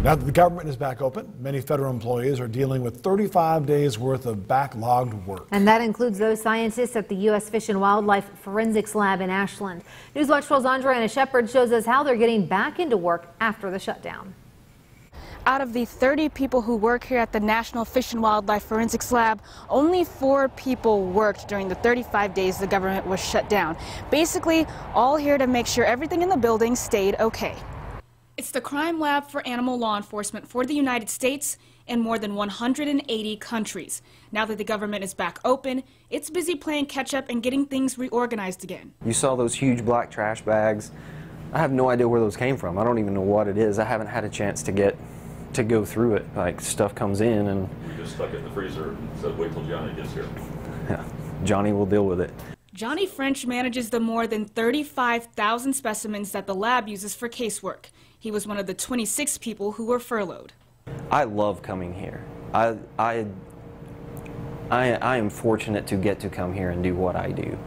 Now that the government is back open, many federal employees are dealing with 35 days worth of backlogged work. And that includes those scientists at the U.S. Fish and Wildlife Forensics Lab in Ashland. Newswatch 12's Andrea Shepard shows us how they're getting back into work after the shutdown. Out of the 30 people who work here at the National Fish and Wildlife Forensics Lab, only 4 people worked during the 35 days the government was shut down. Basically, all here to make sure everything in the building stayed okay. It's the crime lab for animal law enforcement for the United States and more than 180 countries. Now that the government is back open, it's busy playing catch up and getting things reorganized again. You saw those huge black trash bags. I have no idea where those came from. I don't even know what it is. I haven't had a chance to go through it. Like, stuff comes in and we just stuck it in the freezer and said wait till Johnny gets here. Yeah, Johnny will deal with it. Johnny French manages the more than 35,000 specimens that the lab uses for casework. He was one of the 26 people who were furloughed. I love coming here. I am fortunate to get to come here and do what I do.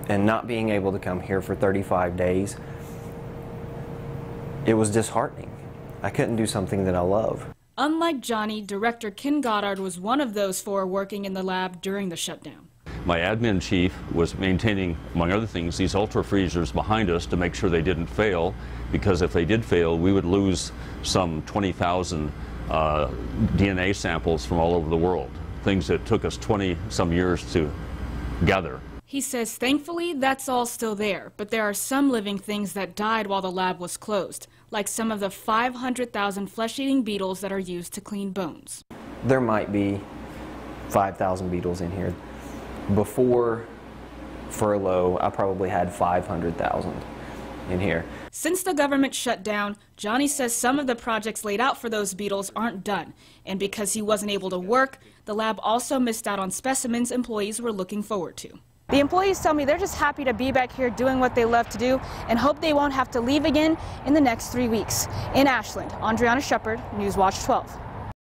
And not being able to come here for 35 days, it was disheartening. I couldn't do something that I love. Unlike Johnny, Director Ken Goddard was one of those 4 working in the lab during the shutdown. My admin chief was maintaining, among other things, these ultra freezers behind us to make sure they didn't fail, because if they did fail, we would lose some 20,000 DNA samples from all over the world, things that took us 20-some years to gather. He says thankfully that's all still there, but there are some living things that died while the lab was closed, like some of the 500,000 flesh-eating beetles that are used to clean bones. There might be 5,000 beetles in here. Before furlough, I probably had 500,000 in here. Since the government shut down, Johnny says some of the projects laid out for those beetles aren't done. And because he wasn't able to work, the lab also missed out on specimens employees were looking forward to. The employees tell me they're just happy to be back here doing what they love to do and hope they won't have to leave again in the next 3 weeks. In Ashland, Andrea Shepard, Newswatch 12.